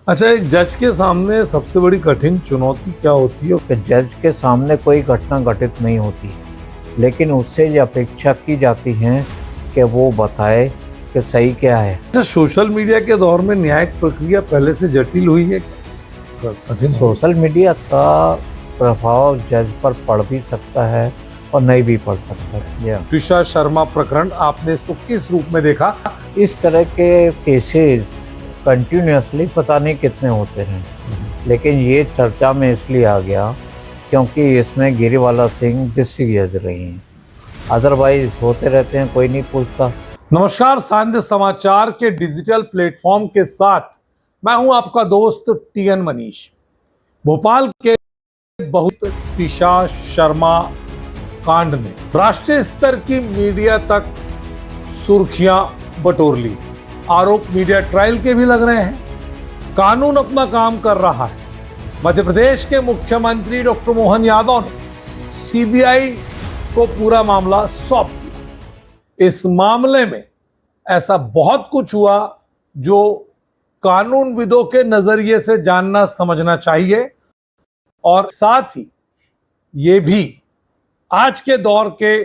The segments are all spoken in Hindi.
अच्छा, एक जज के सामने सबसे बड़ी कठिन चुनौती क्या होती है? कि जज के सामने कोई घटना घटित नहीं होती, लेकिन उससे ये अपेक्षा की जाती है कि वो बताए कि सही क्या है। अच्छा, सोशल मीडिया के दौर में न्यायिक प्रक्रिया पहले से जटिल हुई है? कठिन हो? सोशल मीडिया का प्रभाव जज पर पड़ भी सकता है और नहीं भी पड़ सकता है। त्रिशा शर्मा प्रकरण, आपने इसको किस रूप में देखा? इस तरह के केसेस कंटिन्यूसली पता नहीं कितने होते हैं, लेकिन ये चर्चा में इसलिए आ गया क्योंकि इसमें गिरिवाला सिंह डिस्ट्रिक्ट जज रही हैं। अदरवाइज होते रहते हैं, कोई नहीं पूछता। नमस्कार, सांध्य समाचार के डिजिटल प्लेटफॉर्म के साथ मैं हूं आपका दोस्त टीएन मनीष। भोपाल के बहुत त्रिशा शर्मा कांड ने राष्ट्रीय स्तर की मीडिया तक सुर्खियां बटोर ली। आरोप मीडिया ट्रायल के भी लग रहे हैं। कानून अपना काम कर रहा है। मध्य प्रदेश के मुख्यमंत्री डॉक्टर मोहन यादव ने सीबीआई को पूरा मामला सौंप दिया। इस मामले में ऐसा बहुत कुछ हुआ जो कानूनविदों के नजरिए से जानना समझना चाहिए, और साथ ही ये भी आज के दौर के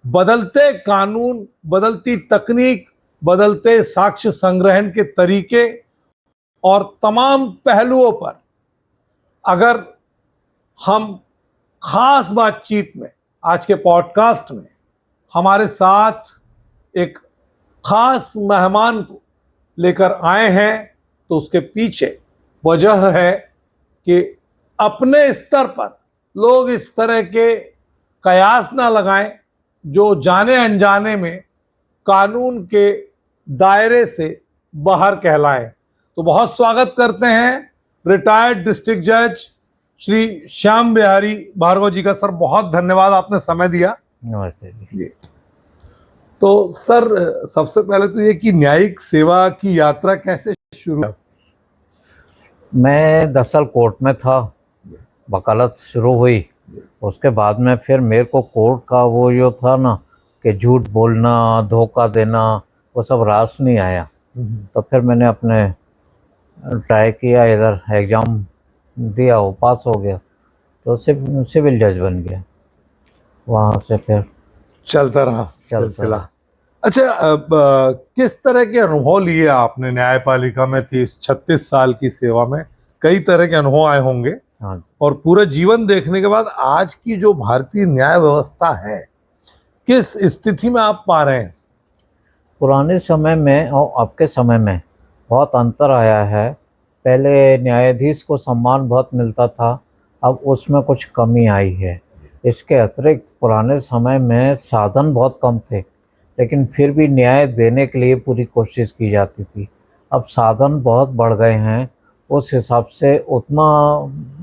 बदलते कानून, बदलती तकनीक, बदलते साक्ष्य संग्रहण के तरीके और तमाम पहलुओं पर अगर हम खास बातचीत में आज के पॉडकास्ट में हमारे साथ एक खास मेहमान को लेकर आए हैं, तो उसके पीछे वजह है कि अपने स्तर पर लोग इस तरह के कयास ना लगाएं जो जाने अनजाने में कानून के दायरे से बाहर कहलाएं। तो बहुत स्वागत करते हैं रिटायर्ड डिस्ट्रिक्ट जज श्री श्याम बिहारी भार्गव जी का। सर, बहुत धन्यवाद, आपने समय दिया। नमस्ते जी। तो सर, सबसे पहले तो ये कि न्यायिक सेवा की यात्रा कैसे शुरू हुई? मैं दरअसल कोर्ट में था, वकालत शुरू हुई। उसके बाद में फिर मेरे को कोर्ट का वो जो था ना कि झूठ बोलना, धोखा देना, वो सब रास नहीं आया। तो फिर मैंने अपने ट्राई किया, इधर एग्ज़ाम दिया, वो पास हो गया, तो सिविल जज बन गया। वहाँ से फिर चलता रहा सिलसिला। रहा। अच्छा, अब किस तरह के अनुभव लिए आपने? न्यायपालिका में 36 साल की सेवा में कई तरह के अनुभव आए होंगे, हाँ जी। और पूरा जीवन देखने के बाद आज की जो भारतीय न्याय व्यवस्था है, किस स्थिति में आप पा रहे हैं? पुराने समय में और अब के समय में बहुत अंतर आया है। पहले न्यायाधीश को सम्मान बहुत मिलता था, अब उसमें कुछ कमी आई है। इसके अतिरिक्त पुराने समय में साधन बहुत कम थे, लेकिन फिर भी न्याय देने के लिए पूरी कोशिश की जाती थी। अब साधन बहुत बढ़ गए हैं, उस हिसाब से उतना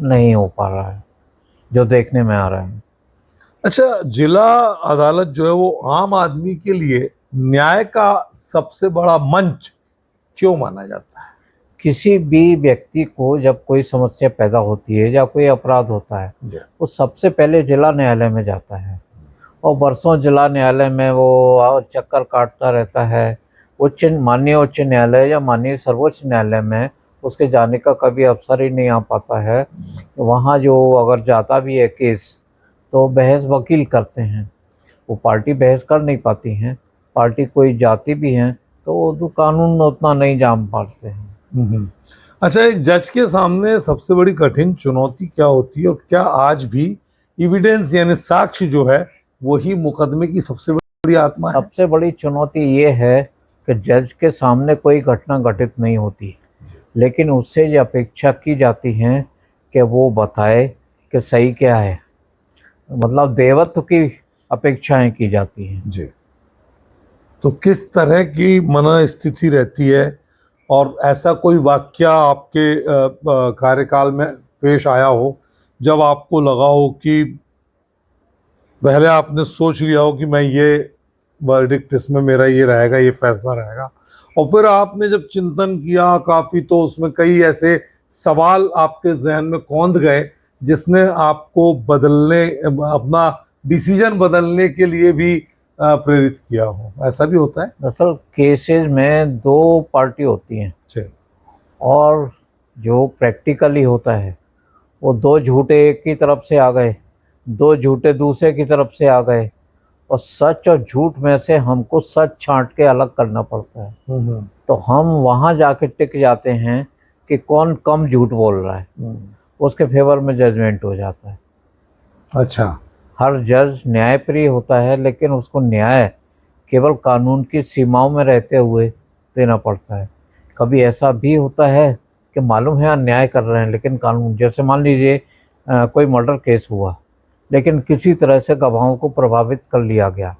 नहीं हो पा रहा है जो देखने में आ रहा है। अच्छा, जिला अदालत जो है वो आम आदमी के लिए न्याय का सबसे बड़ा मंच क्यों माना जाता है? किसी भी व्यक्ति को जब कोई समस्या पैदा होती है या कोई अपराध होता है, वो सबसे पहले जिला न्यायालय में जाता है, और बरसों जिला न्यायालय में वो चक्कर काटता रहता है। माननीय उच्च न्यायालय या माननीय सर्वोच्च न्यायालय में उसके जाने का कभी अवसर ही नहीं आ पाता है। वहाँ जो अगर जाता भी है केस, तो बहस वकील करते हैं, वो पार्टी बहस कर नहीं पाती हैं। पार्टी कोई जाती भी हैं तो वो कानून उतना नहीं जान पाते हैं। अच्छा, एक जज के सामने सबसे बड़ी कठिन चुनौती क्या होती है, और क्या आज भी एविडेंस यानी साक्ष्य जो है वही मुकदमे की सबसे बड़ी आत्मा है? सबसे बड़ी चुनौती ये है कि जज के सामने कोई घटना घटित नहीं होती, लेकिन उससे ये अपेक्षा की जाती है कि वो बताए कि सही क्या है। मतलब देवत्व की अपेक्षाएं की जाती हैं। जी। तो किस तरह की मन स्थिति रहती है, और ऐसा कोई वाकया आपके कार्यकाल में पेश आया हो जब आपको लगा हो कि पहले आपने सोच लिया हो कि मैं ये वर्डिक्ट, इसमें मेरा ये रहेगा, ये फैसला रहेगा, और फिर आपने जब चिंतन किया काफ़ी, तो उसमें कई ऐसे सवाल आपके जहन में कौंध गए जिसने आपको बदलने, अपना डिसीजन बदलने के लिए भी प्रेरित किया हो? ऐसा भी होता है? दरअसल केसेस में दो पार्टी होती हैं, और जो प्रैक्टिकली होता है वो दो झूठे एक की तरफ से आ गए, दो झूठे दूसरे की तरफ से आ गए, और सच और झूठ में से हमको सच छांट के अलग करना पड़ता है। तो हम वहाँ जाके टिक जाते हैं कि कौन कम झूठ बोल रहा है, उसके फेवर में जजमेंट हो जाता है। अच्छा। हर जज न्यायप्रिय होता है, लेकिन उसको न्याय केवल कानून की सीमाओं में रहते हुए देना पड़ता है। कभी ऐसा भी होता है कि मालूम है अन्याय कर रहे हैं, लेकिन कानून, जैसे मान लीजिए कोई मर्डर केस हुआ, लेकिन किसी तरह से गवाहों को प्रभावित कर लिया गया।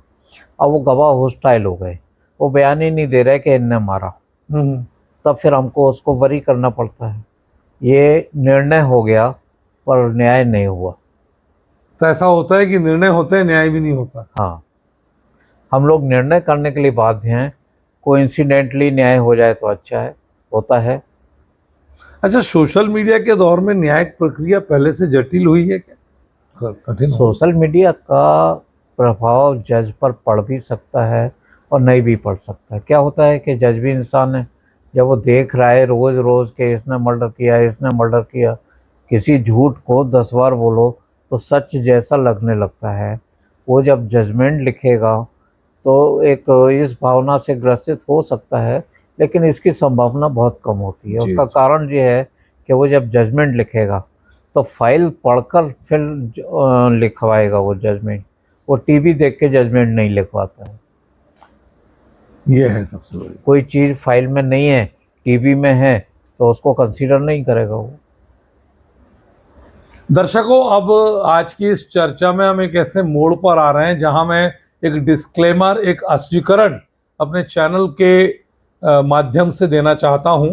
अब वो गवाह हॉस्टाइल हो गए, वो बयान ही नहीं दे रहे कि इनने मारा, तब फिर हमको उसको वरी करना पड़ता है। ये निर्णय हो गया पर न्याय नहीं हुआ। तो ऐसा होता है कि निर्णय होते हैं, न्याय भी नहीं होता। हाँ, हम लोग निर्णय करने के लिए बाध्य हैं। कोइंसिडेंटली न्याय हो जाए तो अच्छा है, होता है। अच्छा, सोशल मीडिया के दौर में न्यायिक प्रक्रिया पहले से जटिल हुई है क्या? कठिन हो? सोशल मीडिया का प्रभाव जज पर पड़ भी सकता है और नहीं भी पड़ सकता है। क्या होता है कि जज भी इंसान है, जब वो देख रहा है रोज़ रोज़ के इसने मर्डर किया, इसने मर्डर किया, किसी झूठ को 10 बार बोलो तो सच जैसा लगने लगता है। वो जब जजमेंट लिखेगा तो एक इस भावना से ग्रसित हो सकता है, लेकिन इसकी संभावना बहुत कम होती है। उसका कारण ये है कि वो जब जजमेंट लिखेगा तो फाइल पढ़कर फिर लिखवाएगा वो जजमेंट। वो टीवी देख के जजमेंट नहीं लिखवाता है। ये है सबसे बड़ी। कोई चीज़ फाइल में नहीं है, टीवी में है, तो उसको कंसीडर नहीं करेगा वो। दर्शकों, अब आज की इस चर्चा में हम एक ऐसे मोड़ पर आ रहे हैं जहां मैं एक डिस्क्लेमर, एक अस्वीकरण अपने चैनल के माध्यम से देना चाहता हूं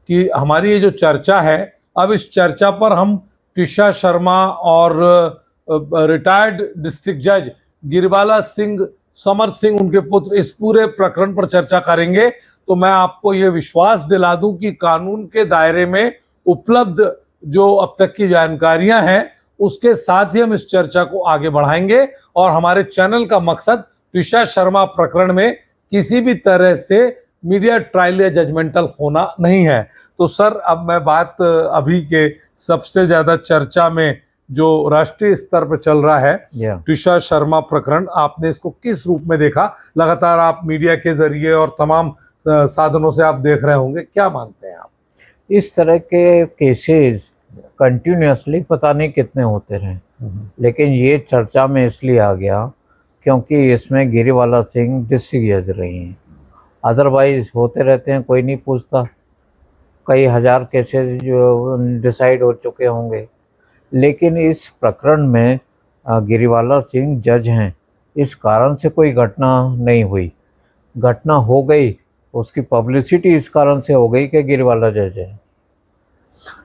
कि हमारी ये जो चर्चा है, अब इस चर्चा पर हम टिशा शर्मा और रिटायर्ड डिस्ट्रिक्ट जज गिरिबाला सिंह, समर्थ सिंह, उनके पुत्र, इस पूरे प्रकरण पर चर्चा करेंगे। तो मैं आपको ये विश्वास दिला दूं कि कानून के दायरे में उपलब्ध जो अब तक की जानकारियां हैं उसके साथ ही हम इस चर्चा को आगे बढ़ाएंगे। और हमारे चैनल का मकसद टिशा शर्मा प्रकरण में किसी भी तरह से मीडिया ट्रायल या जजमेंटल होना नहीं है। तो सर, अब मैं बात अभी के सबसे ज्यादा चर्चा में जो राष्ट्रीय स्तर पर चल रहा है, टिशा शर्मा प्रकरण, आपने इसको किस रूप में देखा? लगातार आप मीडिया के जरिए और तमाम साधनों से आप देख रहे होंगे, क्या मानते हैं आप? इस तरह के केसेस कंटिन्यूसली पता नहीं कितने होते रहे, लेकिन ये चर्चा में इसलिए आ गया क्योंकि इसमें गिरिबाला सिंह डिस्ट्रिक्ट जज रही हैं। अदरवाइज होते रहते हैं, कोई नहीं पूछता। कई हज़ार केसेस जो डिसाइड हो चुके होंगे, लेकिन इस प्रकरण में गिरिबाला सिंह जज हैं, इस कारण से कोई घटना नहीं हुई। घटना हो गई, उसकी पब्लिसिटी इस कारण से हो गई कि गिरिबाला जज है।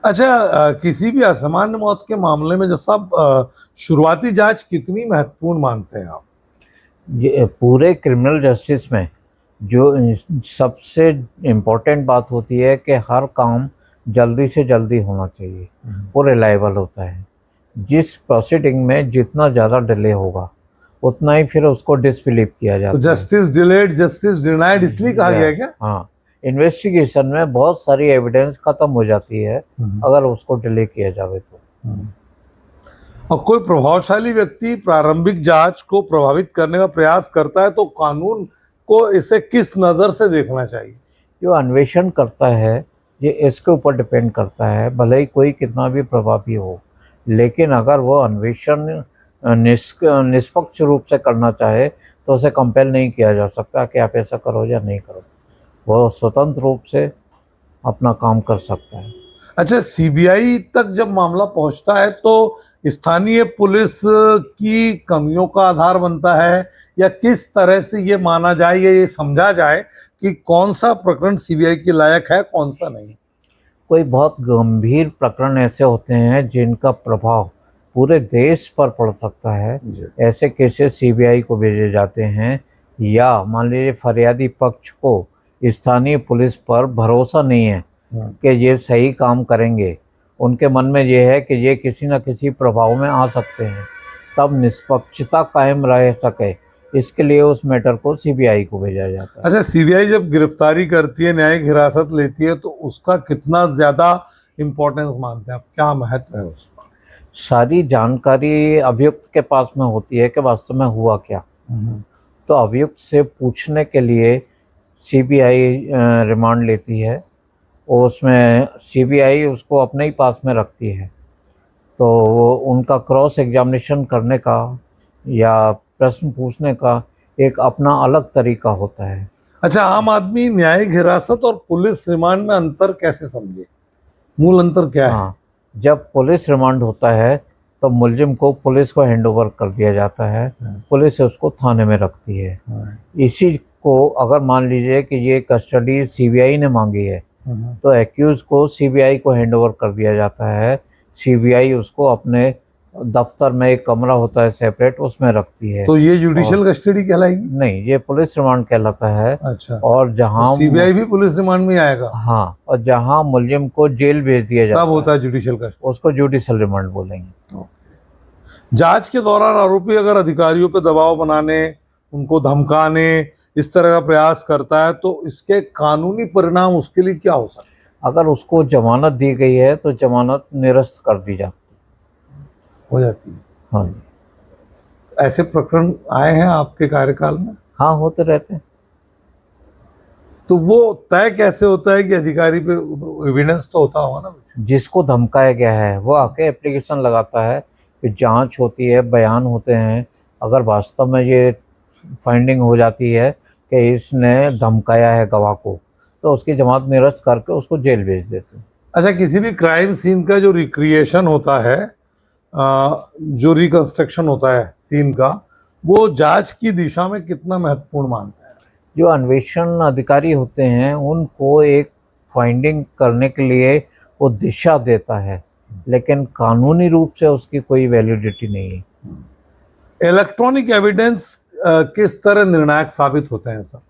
अच्छा, किसी भी असामान्य मौत के मामले में जैसा शुरुआती जांच कितनी महत्वपूर्ण मानते हैं आप? ये पूरे क्रिमिनल जस्टिस में जो सबसे इम्पोर्टेंट बात होती है कि हर काम जल्दी से जल्दी होना चाहिए, वो रिलायबल होता है। जिस प्रोसीडिंग में जितना ज़्यादा डिले होगा उतना ही फिर उसको डिसबिलीव किया जाता है। तो जस्टिस डिलेड जस्टिस डिनाइड इसलिए कहा गया है क्या? हाँ, इन्वेस्टिगेशन में बहुत सारी एविडेंस खत्म हो जाती है अगर उसको डिले किया जाए तो। और कोई प्रभावशाली व्यक्ति प्रारंभिक जांच को प्रभावित करने का प्रयास करता है तो कानून को इसे किस नज़र से देखना चाहिए? जो अन्वेषण करता है ये इसके ऊपर डिपेंड करता है, भले ही कोई कितना भी प्रभावी हो, लेकिन अगर वो अन्वेषण निष्पक्ष रूप से करना चाहे तो उसे कंपेल नहीं किया जा सकता कि आप ऐसा करो या नहीं करो। वो स्वतंत्र रूप से अपना काम कर सकता है। अच्छा, सीबीआई तक जब मामला पहुंचता है तो स्थानीय पुलिस की कमियों का आधार बनता है, या किस तरह से ये माना जाए या ये समझा जाए कि कौन सा प्रकरण सीबीआई के लायक है, कौन सा नहीं? कोई बहुत गंभीर प्रकरण ऐसे होते हैं जिनका प्रभाव पूरे देश पर पड़ सकता है, ऐसे केसेस सीबीआई को भेजे जाते हैं। या मान लीजिए फरियादी पक्ष को स्थानीय पुलिस पर भरोसा नहीं है कि ये सही काम करेंगे, उनके मन में ये है कि ये किसी न किसी प्रभाव में आ सकते हैं, तब निष्पक्षता कायम रह सके इसके लिए उस मैटर को सीबीआई को भेजा जाता है। अच्छा, सीबीआई जब गिरफ्तारी करती है, न्यायिक हिरासत लेती है, तो उसका कितना ज्यादा इम्पोर्टेंस मानते हैं आप, क्या महत्व है उसका? सारी जानकारी अभियुक्त के पास में होती है कि वास्तव में हुआ क्या। तो अभियुक्त से पूछने के लिए सीबीआई रिमांड लेती है और उसमें सीबीआई उसको अपने ही पास में रखती है। तो वो उनका क्रॉस एग्जामिनेशन करने का या प्रश्न पूछने का एक अपना अलग तरीका होता है। अच्छा, आम आदमी न्यायिक हिरासत और पुलिस रिमांड में अंतर कैसे समझे? मूल अंतर क्या है? हाँ, जब पुलिस रिमांड होता है तो मुलजिम को पुलिस को हैंडओवर कर दिया जाता है, पुलिस उसको थाने में रखती है। इसी को अगर मान लीजिए कि ये कस्टडी सीबीआई ने मांगी है तो एक्यूज को सीबीआई को हैंडओवर कर दिया जाता है। सीबीआई उसको अपने दफ्तर में एक कमरा होता है सेपरेट, उसमें रखती है। तो ये जुडिशियल कस्टडी कहलाएगी? नहीं, ये पुलिस रिमांड कहलाता है। अच्छा, और जहाँ सीबीआई भी पुलिस रिमांड में आएगा? हाँ, और जहाँ मुलजिम को जेल भेज दिया जाता तब होता है जुडिशियल कस्टडी, उसको जुडिशियल रिमांड बोलेंगे। जांच के दौरान आरोपी अगर अधिकारियों पर दबाव बनाने, उनको धमकाने, इस तरह का प्रयास करता है तो इसके कानूनी परिणाम उसके लिए क्या हो सकते हैं? अगर उसको जमानत दी गई है तो जमानत निरस्त कर दी जाती हो जाती है। हाँ जी, ऐसे प्रकरण आए हैं आपके कार्यकाल में? हाँ, होते रहते हैं। तो वो तय कैसे होता है कि अधिकारी पे एविडेंस तो होता होगा ना? जिसको धमकाया गया है वो आके एप्लीकेशन लगाता है, फिर जांच होती है, बयान होते हैं। अगर वास्तव में ये फाइंडिंग हो जाती है कि इसने धमकाया है गवाह को, तो उसकी जमानत निरस्त करके उसको जेल भेज देते हैं। अच्छा, किसी भी क्राइम सीन का जो रिक्रिएशन होता है, जो रिकंस्ट्रक्शन होता है सीन का, वो जांच की दिशा में कितना महत्वपूर्ण मानते हैं? जो अन्वेषण अधिकारी होते हैं उनको एक फाइंडिंग करने के लिए वो दिशा देता है, लेकिन कानूनी रूप से उसकी कोई वैलिडिटी नहीं है। इलेक्ट्रॉनिक एविडेंस किस तरह निर्णायक साबित होते हैं सर?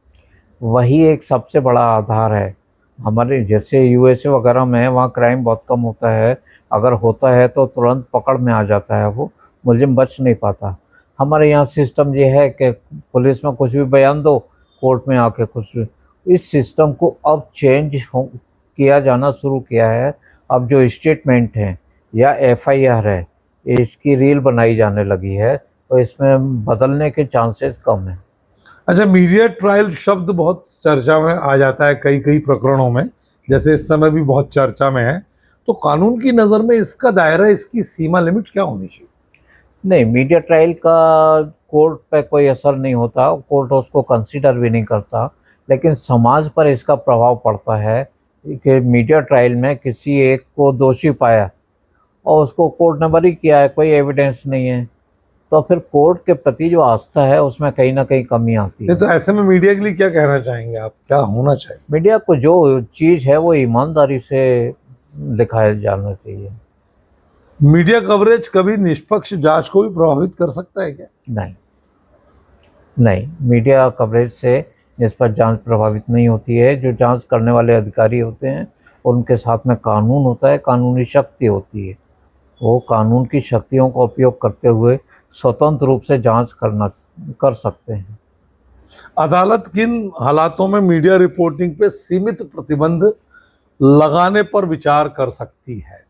वही एक सबसे बड़ा आधार है। हमारे जैसे यूएसए वगैरह में वहाँ क्राइम बहुत कम होता है, अगर होता है तो तुरंत पकड़ में आ जाता है, वो मुलजिम बच नहीं पाता। हमारे यहाँ सिस्टम ये है कि पुलिस में कुछ भी बयान दो, कोर्ट में आके कुछ। इस सिस्टम को अब किया जाना शुरू किया है। अब जो स्टेटमेंट हैं या एफआईआर है, इसकी रील बनाई जाने लगी है, तो इसमें बदलने के चांसेस कम हैं। अच्छा, मीडिया ट्रायल शब्द बहुत चर्चा में आ जाता है कई कई प्रकरणों में, जैसे इस समय भी बहुत चर्चा में है। तो कानून की नज़र में इसका दायरा, इसकी सीमा लिमिट क्या होनी चाहिए? नहीं, मीडिया ट्रायल का कोर्ट पे कोई असर नहीं होता, कोर्ट उसको कंसीडर भी नहीं करता, लेकिन समाज पर इसका प्रभाव पड़ता है कि मीडिया ट्रायल में किसी एक को दोषी पाया और उसको कोर्ट ने बरी किया है, कोई एविडेंस नहीं है, तो फिर कोर्ट के प्रति जो आस्था है उसमें कहीं ना कहीं कमी आती है। तो ऐसे में मीडिया के लिए क्या कहना चाहेंगे आप, क्या होना चाहिए? मीडिया को जो चीज़ है वो ईमानदारी से दिखाया जाना चाहिए। मीडिया कवरेज कभी निष्पक्ष जांच को भी प्रभावित कर सकता है क्या? नहीं, नहीं, मीडिया कवरेज से निष्पक्ष जांच प्रभावित नहीं होती है। जो जांच करने वाले अधिकारी होते हैं उनके साथ में कानून होता है, कानूनी शक्ति होती है। वो कानून की शक्तियों का उपयोग करते हुए स्वतंत्र रूप से जांच कर सकते हैं। अदालत किन हालातों में मीडिया रिपोर्टिंग पे सीमित प्रतिबंध लगाने पर विचार कर सकती है?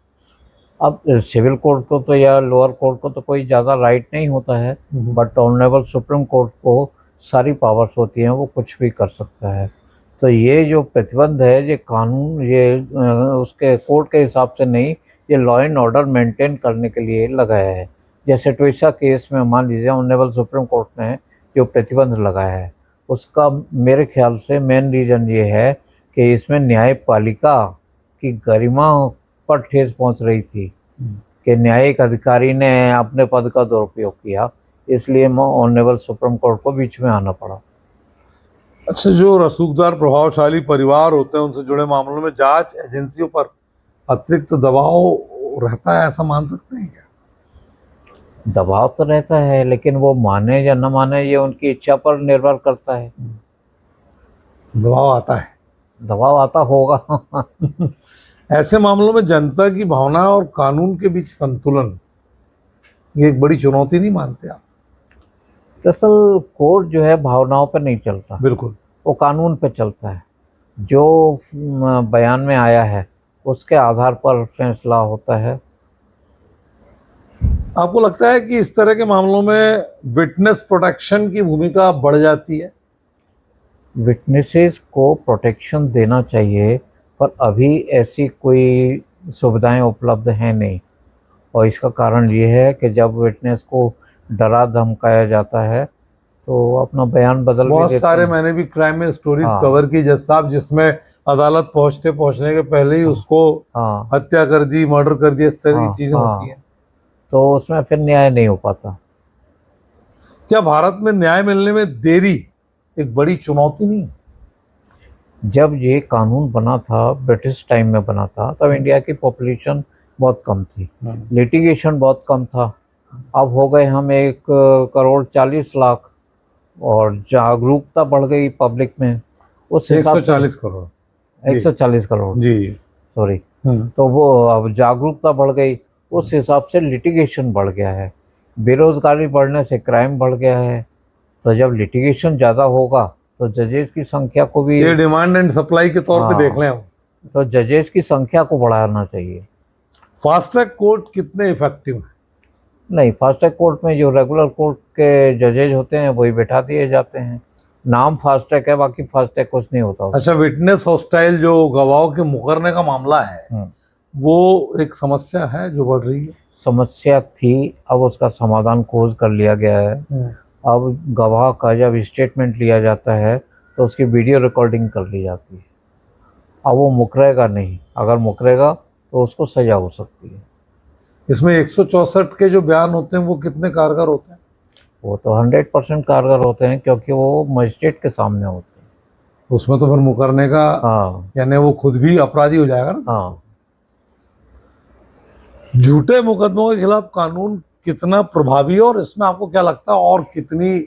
अब सिविल कोर्ट को तो या लोअर कोर्ट को तो कोई ज़्यादा राइट नहीं होता है, बट ऑनरेबल सुप्रीम कोर्ट को सारी पावर्स होती हैं, वो कुछ भी कर सकता है। तो ये जो प्रतिबंध है, ये कानून, ये उसके कोर्ट के हिसाब से नहीं, ये लॉ एंड ऑर्डर मेंटेन करने के लिए लगाया है। जैसे ट्विसा केस में मान लीजिए ऑनरेबल सुप्रीम कोर्ट ने जो प्रतिबंध लगाया है, उसका मेरे ख्याल से मेन रीज़न ये है कि इसमें न्यायपालिका की गरिमा पर ठेस पहुंच रही थी कि न्यायिक अधिकारी ने अपने पद का दुरुपयोग किया, इसलिए ऑनरेबल सुप्रीम कोर्ट को बीच में आना पड़ा। अच्छा, जो रसूखदार प्रभावशाली परिवार होते हैं उनसे जुड़े मामलों में जांच एजेंसियों पर अतिरिक्त दबाव रहता है, ऐसा मान सकते हैं क्या? दबाव तो रहता है, लेकिन वो माने या न माने ये उनकी इच्छा पर निर्भर करता है। दबाव आता है, दबाव आता होगा। ऐसे मामलों में जनता की भावना और कानून के बीच संतुलन, ये एक बड़ी चुनौती नहीं मानते आप? दरअसल कोर्ट जो है भावनाओं पर नहीं चलता, बिल्कुल। वो कानून पे चलता है। जो बयान में आया है उसके आधार पर फैसला होता है। आपको लगता है कि इस तरह के मामलों में विटनेस प्रोटेक्शन की भूमिका बढ़ जाती है? विटनेसेस को प्रोटेक्शन देना चाहिए, पर अभी ऐसी कोई सुविधाएं उपलब्ध हैं नहीं। और इसका कारण ये है कि जब विटनेस को डरा धमकाया जाता है तो अपना बयान बदल भी बहुत देते सारे हैं। मैंने भी क्राइम में स्टोरीज हाँ। कवर की जज साहब, जिसमें अदालत पहुंचने के पहले ही उसको हाँ हत्या कर दी, मर्डर कर दिया, इस तरह की हाँ चीजें होती हैं। तो उसमें फिर न्याय नहीं हो पाता। क्या भारत में न्याय मिलने में देरी एक बड़ी चुनौती नहीं है? जब ये कानून बना था, ब्रिटिश टाइम में बना था, तब इंडिया की पॉपुलेशन बहुत कम थी, लिटिगेशन बहुत कम था। अब हो गए हम 1,40,00,000 और जागरूकता बढ़ गई पब्लिक में उस हिसाब से। 140 करोड़। 140 करोड़, जी। सॉरी। तो वो अब जागरूकता बढ़ गई, उस हिसाब से लिटिगेशन बढ़ गया है। बेरोजगारी बढ़ने से क्राइम बढ़ गया है। तो जब लिटिगेशन ज़्यादा होगा तो जजेस की संख्या को भी, ये डिमांड एंड सप्लाई के तौर पे देख लें हम। तो जजेस की संख्या को बढ़ाना चाहिए। फास्ट ट्रैक कोर्ट कितने इफेक्टिव हैं? नहीं, फास्ट ट्रैक कोर्ट में जो रेगुलर कोर्ट के जजेज होते हैं वही बैठा दिए जाते हैं। नाम फास्ट ट्रैक है, बाकी फास्ट ट्रैक कुछ नहीं होता। अच्छा, विटनेस हॉस्टाइल जो गवाहों के मुकरने का मामला है, वो एक समस्या है जो बढ़ रही है। समस्या थी, अब उसका समाधान खोज कर लिया गया है। अब गवाह का जब स्टेटमेंट लिया जाता है तो उसकी वीडियो रिकॉर्डिंग कर ली जाती है। अब वो मुकरेगा नहीं, अगर मुकरेगा तो उसको सजा हो सकती है। इसमें 164 के जो बयान होते हैं वो कितने कारगर होते हैं? वो तो 100% कारगर होते हैं, क्योंकि वो मजिस्ट्रेट के सामने होते हैं। उसमें तो फिर मुकरने का, हाँ यानी वो खुद भी अपराधी हो जाएगा ना। हाँ। झूठे मुकदमों के खिलाफ कानून कितना प्रभावी है और इसमें आपको क्या लगता है और कितनी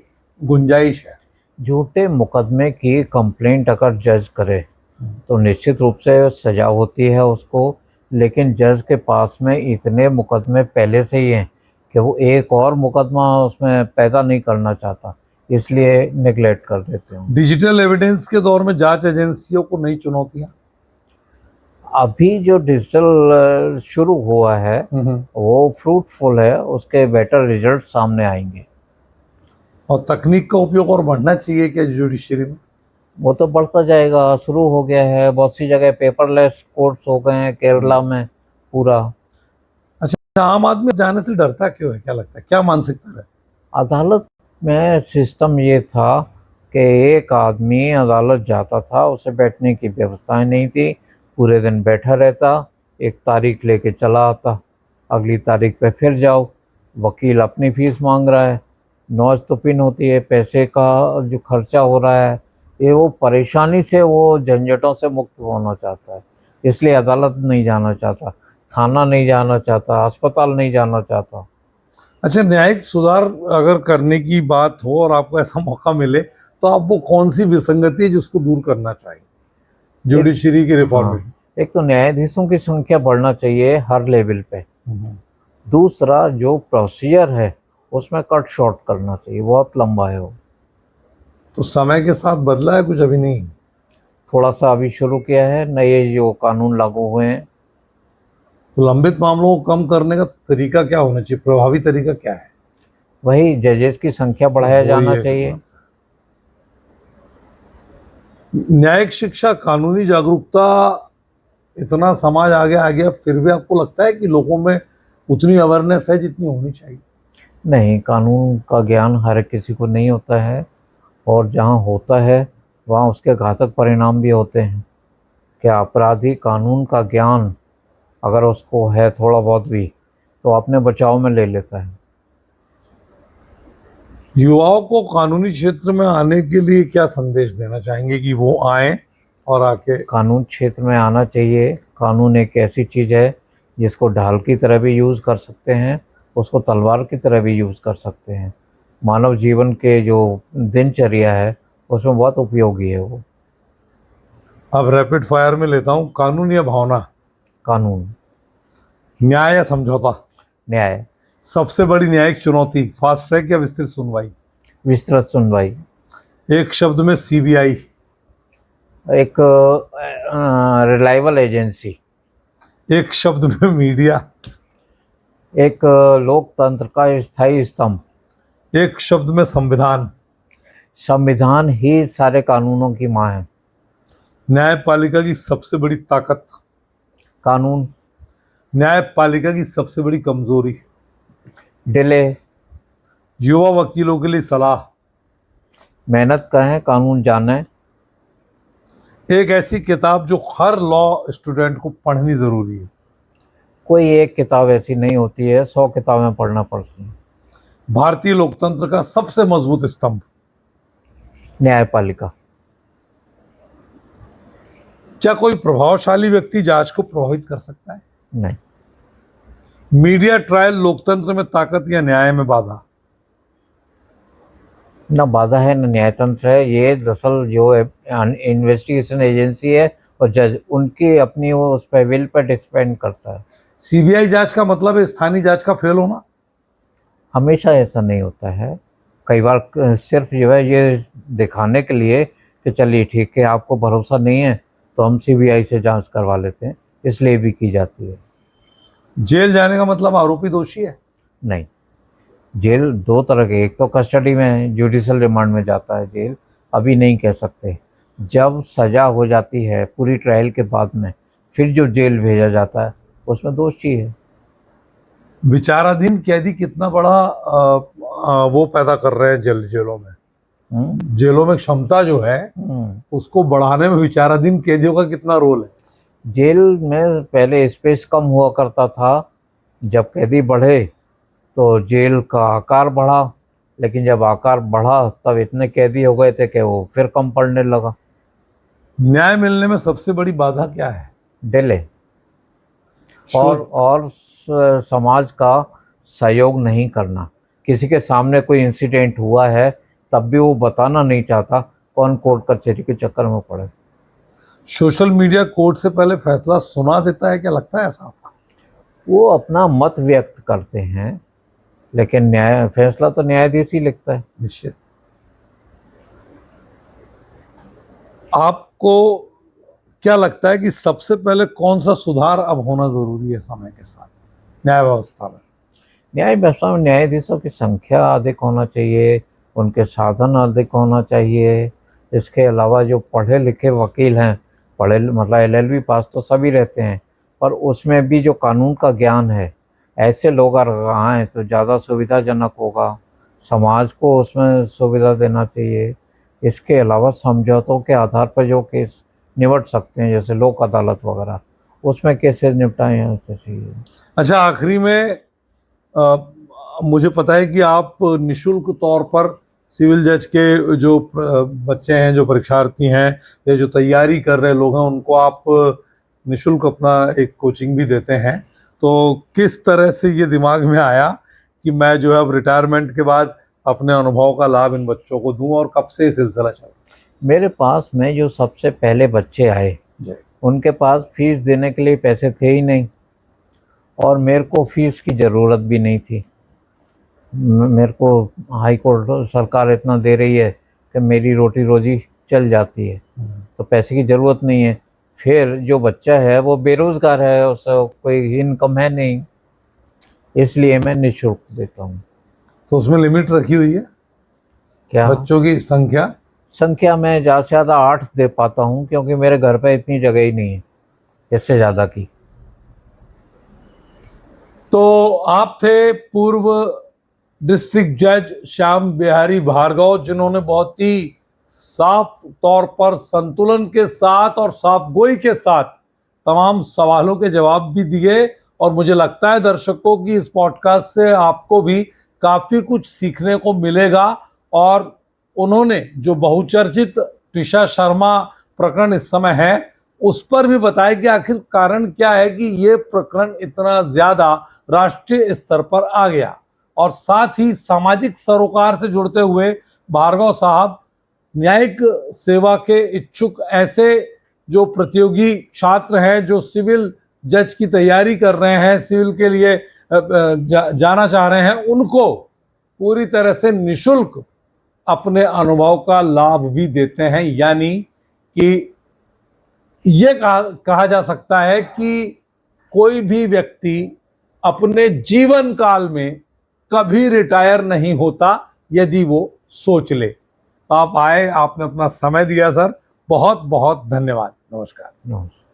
गुंजाइश है? झूठे मुकदमे की कंप्लेंट अगर जज करे तो निश्चित रूप से सजा होती है उसको, लेकिन जज के पास में इतने मुकदमे पहले से ही हैं कि वो एक और मुकदमा उसमें पैदा नहीं करना चाहता, इसलिए नेग्लेक्ट कर देते हैं। डिजिटल एविडेंस के दौर में जांच एजेंसियों को नई चुनौतियां? अभी जो डिजिटल शुरू हुआ है वो फ्रूटफुल है, उसके बेटर रिजल्ट सामने आएंगे। और तकनीक का उपयोग और बढ़ना चाहिए क्या जुडिशरी में? वो तो बढ़ता जाएगा, शुरू हो गया है। बहुत सी जगह पेपरलेस कोर्ट्स हो गए हैं, केरला में पूरा। अच्छा, आम आदमी जाने से डरता क्यों है, क्या लगता है, क्या मानसिकता है? अदालत में सिस्टम ये था कि एक आदमी अदालत जाता था, उसे बैठने की व्यवस्थाएं नहीं थी, पूरे दिन बैठा रहता, एक तारीख लेके चला आता, अगली तारीख पे फिर जाओ, वकील अपनी फीस मांग रहा है, नौज तो पिन होती है, पैसे का जो खर्चा हो रहा है, ये वो परेशानी से, वो झंझटों से मुक्त होना चाहता है, इसलिए अदालत नहीं जाना चाहता, थाना नहीं जाना चाहता, अस्पताल नहीं जाना चाहता। अच्छा, न्यायिक सुधार अगर करने की बात हो और आपको ऐसा मौका मिले तो आप वो कौन सी विसंगति है जिसको दूर करना चाहिए जुडिशरी की रिफॉर्म में? एक तो न्यायाधीशों की संख्या बढ़ना चाहिए हर लेवल पे। दूसरा, जो प्रोसीजर है उसमें कट शॉर्ट करना चाहिए, बहुत लंबा है वो। तो समय के साथ बदला है कुछ? अभी नहीं, थोड़ा सा अभी शुरू किया है, नए जो कानून लागू हुए हैं। तो लंबित मामलों को कम करने का तरीका क्या होना चाहिए, प्रभावी तरीका क्या है? वही जजेस की संख्या बढ़ाया वही जाना है चाहिए। न्यायिक शिक्षा, कानूनी जागरूकता, इतना समाज आगे आ गया, फिर भी आपको लगता है कि लोगों में उतनी अवेयरनेस है जितनी होनी चाहिए? नहीं, कानून का ज्ञान हर किसी को नहीं होता है, और जहाँ होता है वहाँ उसके घातक परिणाम भी होते हैं। क्या अपराधी कानून का ज्ञान अगर उसको है थोड़ा बहुत भी, तो अपने बचाव में ले लेता है। युवाओं को कानूनी क्षेत्र में आने के लिए क्या संदेश देना चाहेंगे कि वो आए और आके? कानून क्षेत्र में आना चाहिए। कानून एक ऐसी चीज़ है जिसको ढाल की तरह भी यूज़ कर सकते हैं, उसको तलवार की तरह भी यूज़ कर सकते हैं। मानव जीवन के जो दिनचर्या है उसमें बहुत उपयोगी है वो। अब रैपिड फायर में लेता हूँ, कानून या भावना? कानून। न्याय या समझौता? न्याय। सबसे बड़ी न्यायिक चुनौती, फास्ट ट्रैक या विस्तृत सुनवाई? विस्तृत सुनवाई। एक शब्द में सीबीआई। एक रिलायबल एजेंसी। एक शब्द में मीडिया। एक लोकतंत्र का स्थायी स्तंभ। एक शब्द में संविधान। संविधान ही सारे कानूनों की माँ है। न्यायपालिका की सबसे बड़ी ताकत। कानून। न्यायपालिका की सबसे बड़ी कमजोरी। डिले। युवा वकीलों के लिए सलाह। मेहनत करें, कानून जानें। एक ऐसी किताब जो हर लॉ स्टूडेंट को पढ़नी जरूरी है। कोई एक किताब ऐसी नहीं होती है, 100 किताबें पढ़ना पड़ती हैं। भारतीय लोकतंत्र का सबसे मजबूत स्तंभ। न्यायपालिका। क्या कोई प्रभावशाली व्यक्ति जांच को प्रभावित कर सकता है? नहीं। मीडिया ट्रायल लोकतंत्र में ताकत या न्याय में बाधा? न बाधा है न न्यायतंत्र है। ये दरअसल जो इन्वेस्टिगेशन एजेंसी है और जज, उनकी अपनी वो उस पर विल पर डिपेंड करता है। सीबीआई जांच का मतलब है स्थानीय जांच का फेल होना? हमेशा ऐसा नहीं होता है। कई बार सिर्फ जो है ये दिखाने के लिए कि चलिए ठीक है, आपको भरोसा नहीं है तो हम सीबीआई से जांच करवा लेते हैं, इसलिए भी की जाती है। जेल जाने का मतलब आरोपी दोषी है? नहीं। जेल दो तरह के, एक तो कस्टडी में जुडिशल रिमांड में जाता है जेल, अभी नहीं कह सकते। जब सज़ा हो जाती है पूरी ट्रायल के बाद में, फिर जो जेल भेजा जाता है उसमें दोषी है। विचाराधीन कैदी कितना बड़ा वो पैदा कर रहे हैं जेलों में। जेलों में क्षमता जो है उसको बढ़ाने में विचाराधीन कैदियों का कितना रोल है? जेल में पहले स्पेस कम हुआ करता था, जब कैदी बढ़े तो जेल का आकार बढ़ा, लेकिन जब आकार बढ़ा तब इतने कैदी हो गए थे कि वो फिर कम पड़ने लगा। न्याय मिलने में सबसे बड़ी बाधा क्या है? डिले। और समाज का सहयोग नहीं करना। किसी के सामने कोई इंसिडेंट हुआ है तब भी वो बताना नहीं चाहता, कौन कोर्ट कचहरी के चक्कर में पड़े। सोशल मीडिया कोर्ट से पहले फैसला सुना देता है, क्या लगता है ऐसा आपको? वो अपना मत व्यक्त करते हैं, लेकिन न्याय फैसला तो न्यायाधीश ही लिखता है। निश्चित। आपको क्या लगता है कि सबसे पहले कौन सा सुधार अब होना जरूरी है समय के साथ न्याय व्यवस्था में? न्याय व्यवस्था में न्यायाधीशों की संख्या अधिक होना चाहिए, उनके साधन अधिक होना चाहिए। इसके अलावा जो पढ़े लिखे वकील हैं, पढ़े मतलब LLB पास तो सभी रहते हैं, पर उसमें भी जो कानून का ज्ञान है, ऐसे लोग अगर आएँ तो ज़्यादा सुविधाजनक होगा। समाज को उसमें सुविधा देना चाहिए। इसके अलावा समझौतों के आधार पर जो केस निपट सकते हैं, जैसे लोक अदालत वगैरह, उसमें केसेस निपटाए जाने चाहिए। अच्छा, आखिरी में मुझे पता है कि आप निशुल्क तौर पर सिविल जज के जो बच्चे हैं, जो परीक्षार्थी हैं या जो तैयारी कर रहे लोग हैं, उनको आप निशुल्क अपना एक कोचिंग भी देते हैं। तो किस तरह से ये दिमाग में आया कि मैं जो है अब रिटायरमेंट के बाद अपने अनुभव का लाभ इन बच्चों को दूं, और कब से ये सिलसिला चला? मेरे पास में जो सबसे पहले बच्चे आए, उनके पास फीस देने के लिए पैसे थे ही नहीं, और मेरे को फीस की ज़रूरत भी नहीं थी। मेरे को हाई कोर्ट सरकार इतना दे रही है कि मेरी रोटी रोजी चल जाती है, तो पैसे की ज़रूरत नहीं है। फिर जो बच्चा है वो बेरोज़गार है, उससे कोई इनकम है नहीं, इसलिए मैं निःशुल्क देता हूँ। तो उसमें लिमिट रखी हुई है क्या? बच्चों की संख्या मैं ज़्यादा से ज़्यादा 8 दे पाता हूँ, क्योंकि मेरे घर पे इतनी जगह ही नहीं है इससे ज़्यादा की। तो आप थे पूर्व डिस्ट्रिक्ट जज श्याम बिहारी भार्गव, जिन्होंने बहुत ही साफ तौर पर संतुलन के साथ और साफगोई के साथ तमाम सवालों के जवाब भी दिए। और मुझे लगता है दर्शकों की इस पॉडकास्ट से आपको भी काफी कुछ सीखने को मिलेगा। और उन्होंने जो बहुचर्चित टिशा शर्मा प्रकरण इस समय है, उस पर भी बताया कि आखिर कारण क्या है कि ये प्रकरण इतना ज्यादा राष्ट्रीय स्तर पर आ गया। और साथ ही सामाजिक सरोकार से जुड़ते हुए भार्गव साहब न्यायिक सेवा के इच्छुक ऐसे जो प्रतियोगी छात्र हैं, जो सिविल जज की तैयारी कर रहे हैं, सिविल के लिए जाना चाह रहे हैं, उनको पूरी तरह से निशुल्क अपने अनुभव का लाभ भी देते हैं, यानी कि ये कहा जा सकता है कि कोई भी व्यक्ति अपने जीवन काल में कभी रिटायर नहीं होता यदि वो सोच ले। आप आए, आपने अपना समय दिया सर, बहुत बहुत धन्यवाद। नमस्कार। नमस्कार।